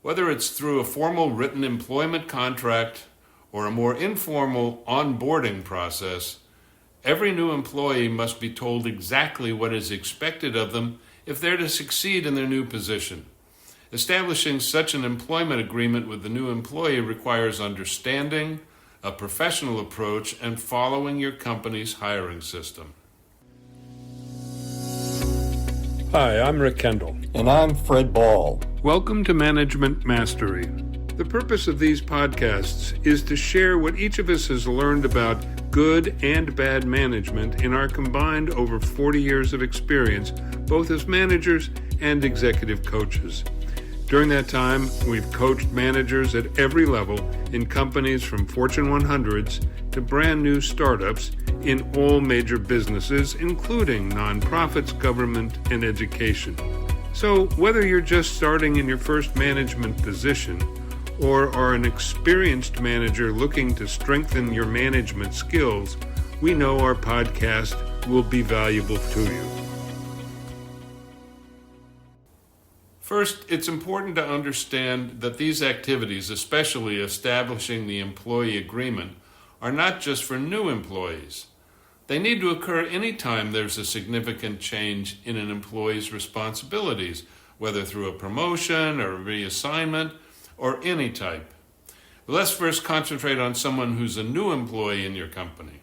Whether it's through a formal written employment contract or a more informal onboarding process, every new employee must be told exactly what is expected of them if they're to succeed in their new position. Establishing such an employment agreement with the new employee requires understanding, a professional approach, and following your company's hiring system. Hi, I'm Rick Kendall. And I'm Fred Ball. Welcome to Management Mastery. The purpose of these podcasts is to share what each of us has learned about good and bad management in our combined over 40 years of experience, both as managers and executive coaches. During that time, we've coached managers at every level in companies from Fortune 100s to brand new startups in all major businesses, including nonprofits, government, and education. So whether you're just starting in your first management position or are an experienced manager looking to strengthen your management skills, we know our podcast will be valuable to you. First, it's important to understand that these activities, especially establishing the employee agreement, are not just for new employees. They need to occur anytime there's a significant change in an employee's responsibilities, whether through a promotion or a reassignment or any type. But let's first concentrate on someone who's a new employee in your company.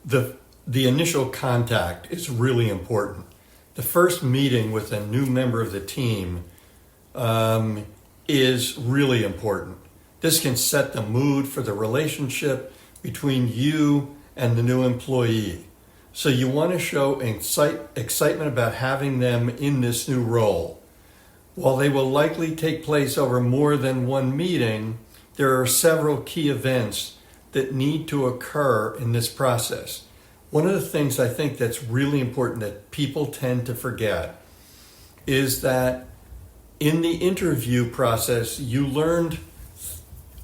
The initial contact is really important. The first meeting with a new member of the team is really important. This can set the mood for the relationship between you and the new employee. So you want to show excitement about having them in this new role. While they will likely take place over more than one meeting, there are several key events that need to occur in this process. One of the things I think that's really important that people tend to forget is that in the interview process, you learned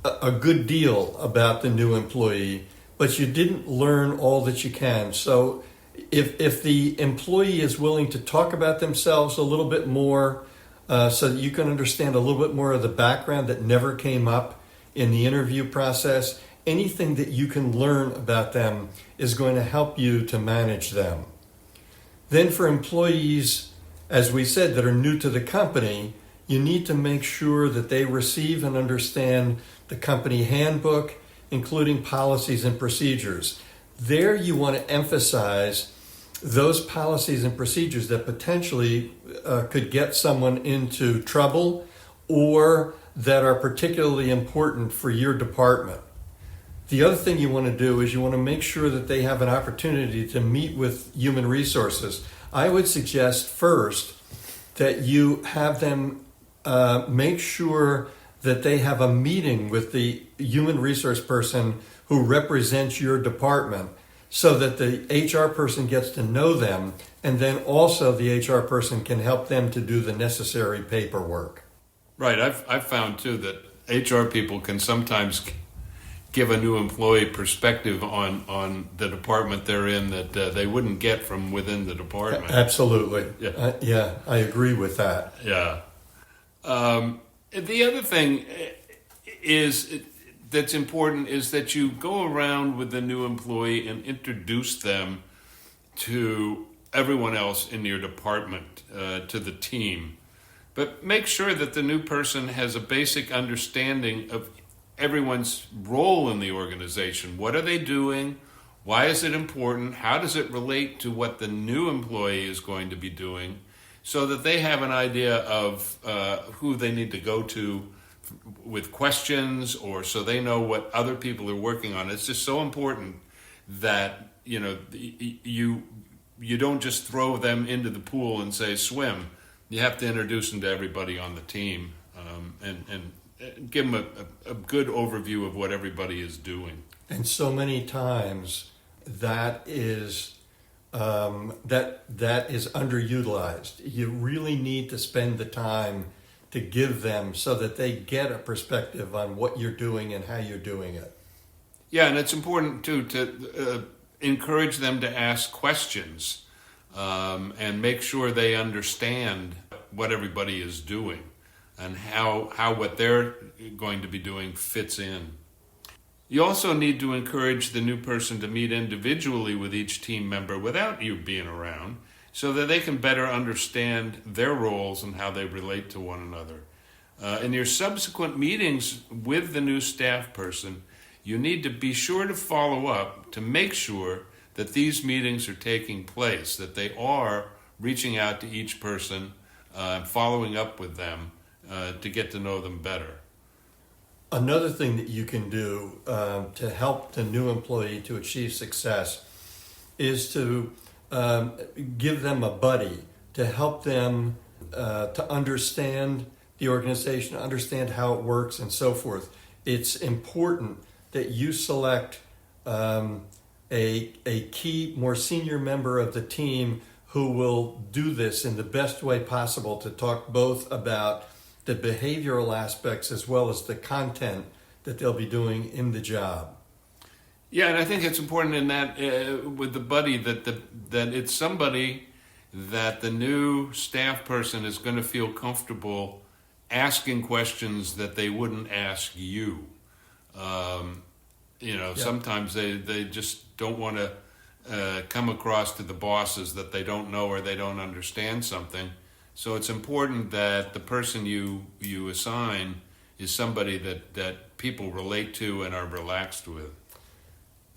a good deal about the new employee, but you didn't learn all that you can. So if the employee is willing to talk about themselves a little bit more, so that you can understand a little bit more of the background that never came up in the interview process, anything that you can learn about them is going to help you to manage them. Then for employees, as we said, that are new to the company, you need to make sure that they receive and understand the company handbook, including policies and procedures. There you want to emphasize those policies and procedures that potentially could get someone into trouble or that are particularly important for your department. The other thing you want to do is you want to make sure that they have an opportunity to meet with human resources. I would suggest first that you have them make sure that they have a meeting with the human resource person who represents your department so that the HR person gets to know them, and then also the HR person can help them to do the necessary paperwork. Right. I've found, too, that HR people can sometimes give a new employee perspective on the department they're in that they wouldn't get from within the department. Absolutely. Yeah, I agree with that. Yeah. The other thing that's important is that you go around with the new employee and introduce them to everyone else in your department, to the team. But make sure that the new person has a basic understanding of everyone's role in the organization. What are they doing? Why is it important? How does it relate to what the new employee is going to be doing? So that they have an idea of who they need to go to with questions, or so they know what other people are working on. It's just so important that you don't just throw them into the pool and say swim. You have to introduce them to everybody on the team and give them a good overview of what everybody is doing. And so many times that is underutilized. You really need to spend the time to give them so that they get a perspective on what you're doing and how you're doing it. Yeah, and it's important too to encourage them to ask questions and make sure they understand what everybody is doing. and how what they're going to be doing fits in. You also need to encourage the new person to meet individually with each team member without you being around, so that they can better understand their roles and how they relate to one another. In your subsequent meetings with the new staff person, you need to be sure to follow up to make sure that these meetings are taking place, that they are reaching out to each person, following up with them to get to know them better. Another thing that you can do to help the new employee to achieve success is to give them a buddy to help them to understand the organization, understand how it works, and so forth. It's important that you select a key, more senior member of the team who will do this in the best way possible to talk both about the behavioral aspects as well as the content that they'll be doing in the job. Yeah, and I think it's important in that with the buddy that it's somebody that the new staff person is going to feel comfortable asking questions that they wouldn't ask you. Sometimes they just don't want to come across to the bosses that they don't know or they don't understand something. So it's important that the person you assign is somebody that people relate to and are relaxed with.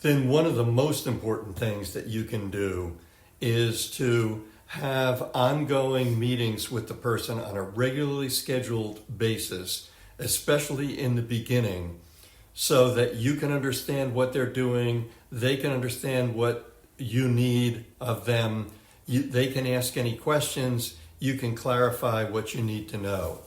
Then one of the most important things that you can do is to have ongoing meetings with the person on a regularly scheduled basis, especially in the beginning, so that you can understand what they're doing, they can understand what you need of them, they can ask any questions, you can clarify what you need to know.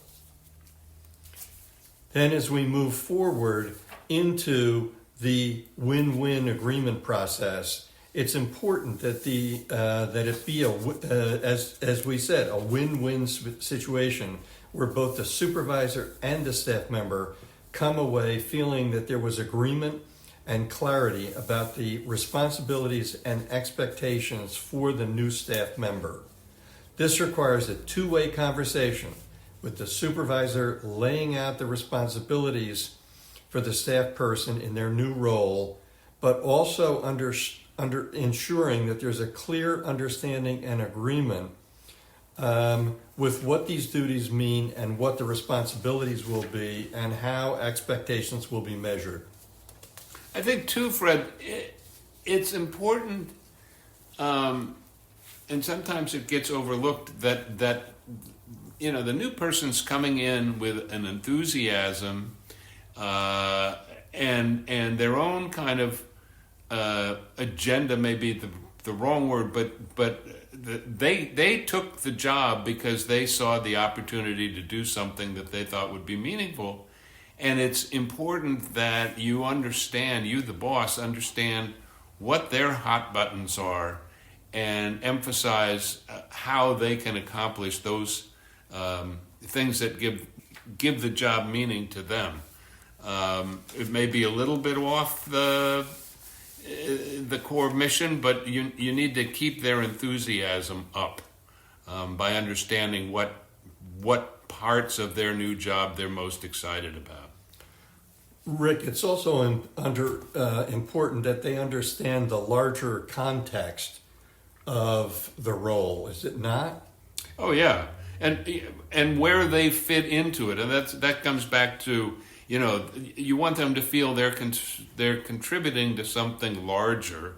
Then as we move forward into the win-win agreement process, it's important that that it be as we said, a win-win situation where both the supervisor and the staff member come away feeling that there was agreement and clarity about the responsibilities and expectations for the new staff member. This requires a two-way conversation with the supervisor laying out the responsibilities for the staff person in their new role, but also under ensuring that there's a clear understanding and agreement with what these duties mean and what the responsibilities will be and how expectations will be measured. I think too, Fred, it's important, and sometimes it gets overlooked that the new person's coming in with an enthusiasm and their own kind of agenda may be the wrong word, but they took the job because they saw the opportunity to do something that they thought would be meaningful. And it's important that you understand, you the boss, understand what their hot buttons are and emphasize how they can accomplish those things that give the job meaning to them. It may be a little bit off the core mission, but you need to keep their enthusiasm up by understanding what parts of their new job they're most excited about. Rick, it's also important that they understand the larger context of the role, is it not? Oh yeah, and where they fit into it, and that comes back to, you want them to feel they're contributing to something larger,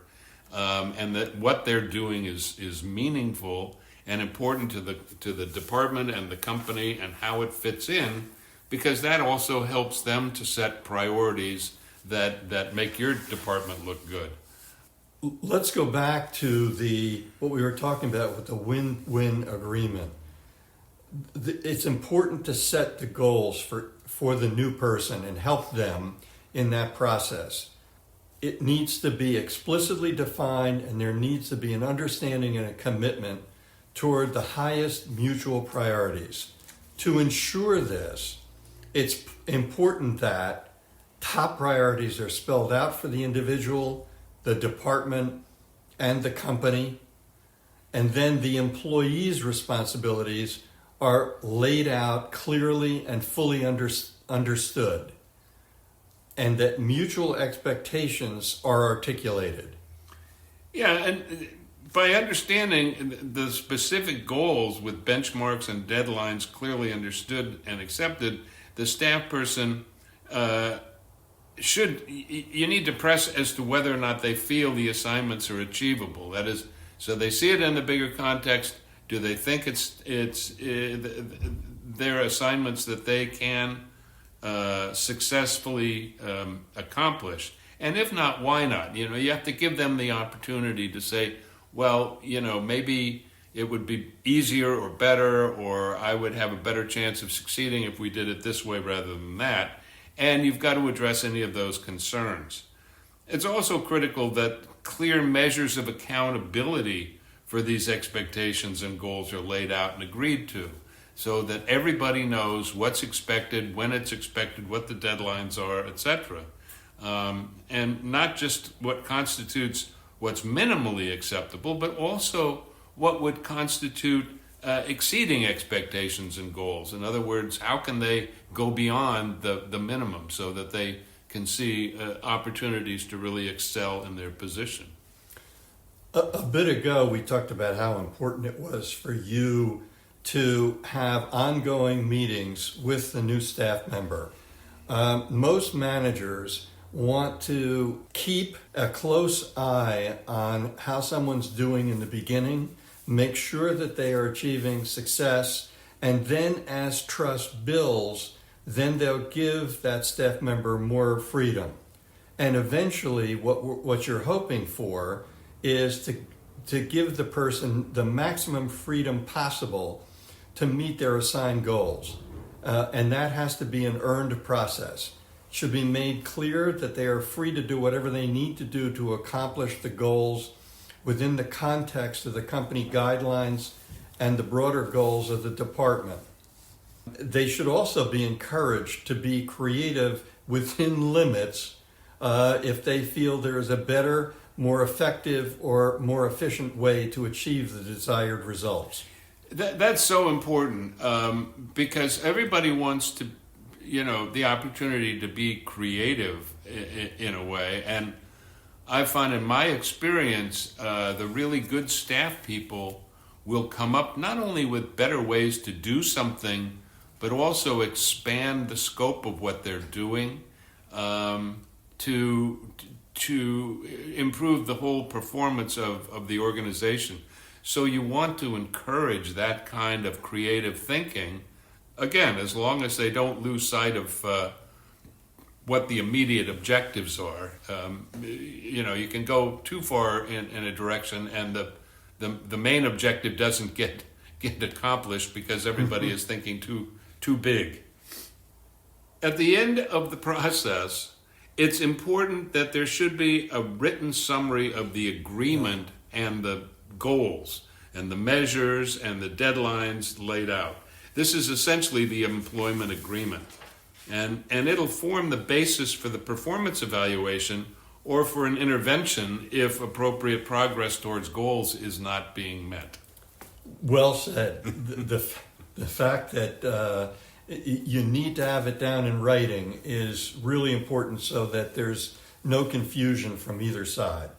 and that what they're doing is meaningful and important to the department and the company and how it fits in, because that also helps them to set priorities that make your department look good. Let's go back to what we were talking about with the win-win agreement. It's important to set the goals for the new person and help them in that process. It needs to be explicitly defined, and there needs to be an understanding and a commitment toward the highest mutual priorities. To ensure this, it's important that top priorities are spelled out for the individual, the department, and the company, and then the employee's responsibilities are laid out clearly and fully understood, and that mutual expectations are articulated. Yeah, and by understanding the specific goals with benchmarks and deadlines clearly understood and accepted, the staff person you need to press as to whether or not they feel the assignments are achievable. That is, so they see it in the bigger context. Do they think it's their assignments that they can successfully accomplish? And if not, why not? You have to give them the opportunity to say, well, maybe it would be easier or better, or I would have a better chance of succeeding if we did it this way rather than that. And you've got to address any of those concerns. It's also critical that clear measures of accountability for these expectations and goals are laid out and agreed to, so that everybody knows what's expected, when it's expected, what the deadlines are, etc. And not just what constitutes what's minimally acceptable, but also what would constitute exceeding expectations and goals. In other words, how can they go beyond the minimum so that they can see opportunities to really excel in their position? A bit ago, we talked about how important it was for you to have ongoing meetings with the new staff member. Most managers want to keep a close eye on how someone's doing in the beginning, make sure that they are achieving success, and then as trust builds, then they'll give that staff member more freedom. And eventually what you're hoping for is to give the person the maximum freedom possible to meet their assigned goals. And that has to be an earned process. It should be made clear that they are free to do whatever they need to do to accomplish the goals within the context of the company guidelines and the broader goals of the department. They should also be encouraged to be creative within limits if they feel there is a better, more effective, or more efficient way to achieve the desired results. That's so important because everybody wants to, the opportunity to be creative in a way. And I find in my experience, the really good staff people will come up not only with better ways to do something, but also expand the scope of what they're doing to improve the whole performance of the organization. So you want to encourage that kind of creative thinking, again, as long as they don't lose sight of what the immediate objectives are. You can go too far in a direction and the main objective doesn't get accomplished because everybody is thinking too big. At the end of the process, it's important that there should be a written summary of the agreement and the goals and the measures and the deadlines laid out. This is essentially the employment agreement. And it'll form the basis for the performance evaluation or for an intervention if appropriate progress towards goals is not being met. Well said. The fact that you need to have it down in writing is really important so that there's no confusion from either side.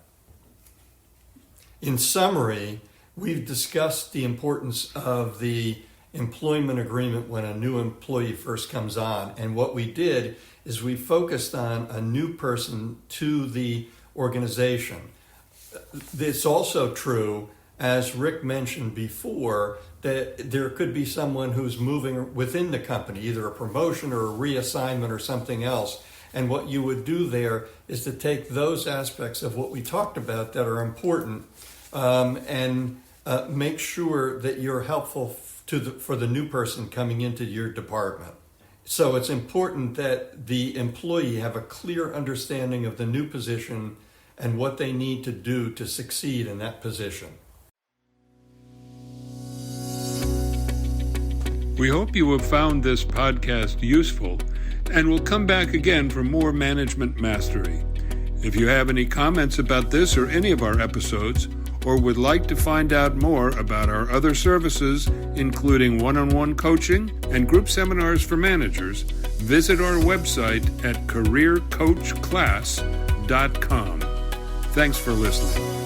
In summary, we've discussed the importance of the employment agreement when a new employee first comes on. And what we did is we focused on a new person to the organization. It's also true, as Rick mentioned before, that there could be someone who's moving within the company, either a promotion or a reassignment or something else. And what you would do there is to take those aspects of what we talked about that are important and make sure that you're helpful for the new person coming into your department. So it's important that the employee have a clear understanding of the new position and what they need to do to succeed in that position. We hope you have found this podcast useful and will come back again for more Management Mastery. If you have any comments about this or any of our episodes, or would like to find out more about our other services, including one-on-one coaching and group seminars for managers, visit our website at careercoachclass.com. Thanks for listening.